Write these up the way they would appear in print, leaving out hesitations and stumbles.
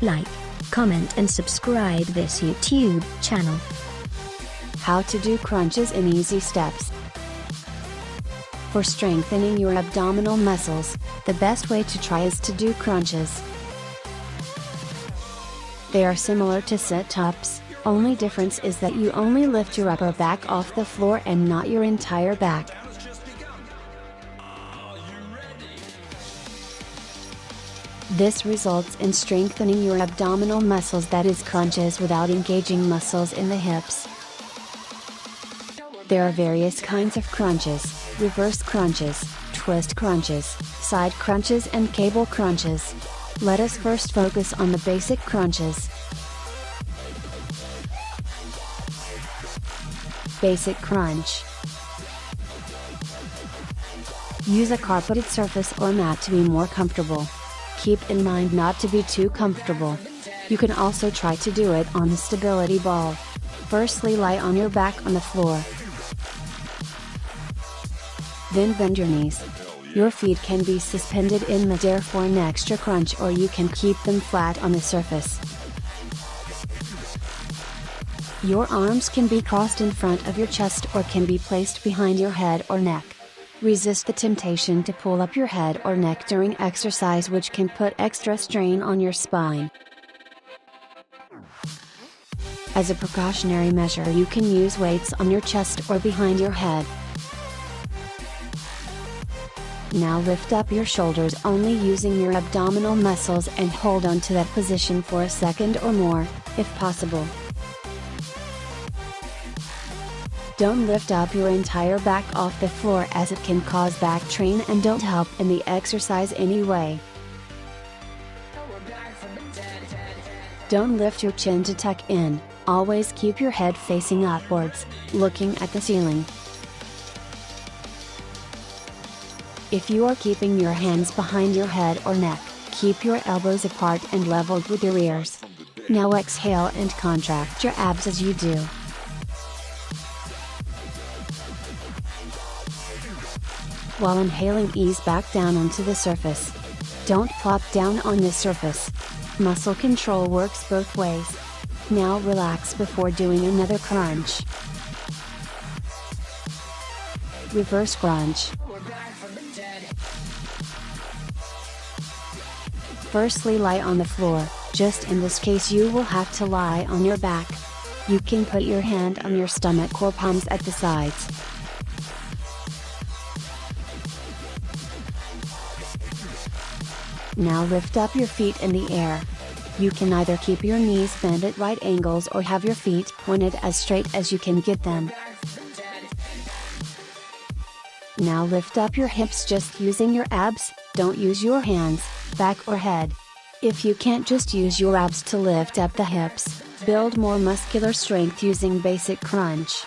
like, comment and subscribe this YouTube channel. How to do crunches in easy steps. For strengthening your abdominal muscles, the best way to try is to do crunches. They are similar to sit-ups, only difference is that you only lift your upper back off the floor and not your entire back. This results in strengthening your abdominal muscles, that is crunches, without engaging muscles in the hips. There are various kinds of crunches: reverse crunches, twist crunches, side crunches and cable crunches. Let us first focus on the basic crunches. Basic crunch. Use a carpeted surface or mat to be more comfortable. Keep in mind not to be too comfortable. You can also try to do it on the stability ball. Firstly, lie on your back on the floor. Then bend your knees. Your feet can be suspended in midair for an extra crunch, or you can keep them flat on the surface. Your arms can be crossed in front of your chest or can be placed behind your head or neck. Resist the temptation to pull up your head or neck during exercise, which can put extra strain on your spine. As a precautionary measure, you can use weights on your chest or behind your head. Now lift up your shoulders only using your abdominal muscles and hold on to that position for a second or more, if possible. Don't lift up your entire back off the floor, as it can cause back strain and don't help in the exercise anyway. Don't lift your chin to tuck in, always keep your head facing upwards, looking at the ceiling. If you are keeping your hands behind your head or neck, keep your elbows apart and leveled with your ears. Now exhale and contract your abs as you do. While inhaling, ease back down onto the surface. Don't plop down on the surface. Muscle control works both ways. Now relax before doing another crunch. Reverse crunch. Firstly, lie on the floor. Just in this case, you will have to lie on your back. You can put your hand on your stomach or palms at the sides. Now lift up your feet in the air. You can either keep your knees bent at right angles or have your feet pointed as straight as you can get them. Now lift up your hips just using your abs, don't use your hands, back or head. If you can't just use your abs to lift up the hips, build more muscular strength using basic crunch.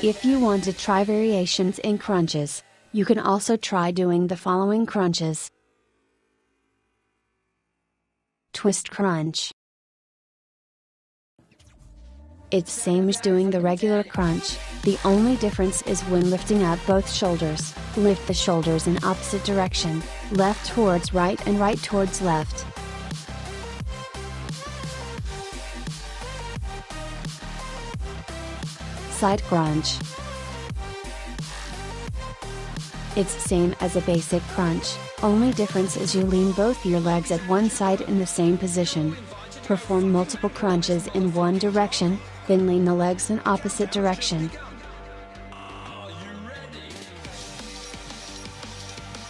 If you want to try variations in crunches, you can also try doing the following crunches. Twist crunch. It's same as doing the regular crunch, the only difference is when lifting up both shoulders. Lift the shoulders in opposite direction, left towards right and right towards left. Side crunch. It's same as a basic crunch, only difference is you lean both your legs at one side in the same position. Perform multiple crunches in one direction, then lean the legs in opposite direction.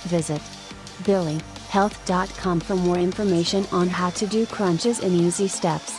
Visit billyhealth.com for more information on how to do crunches in easy steps.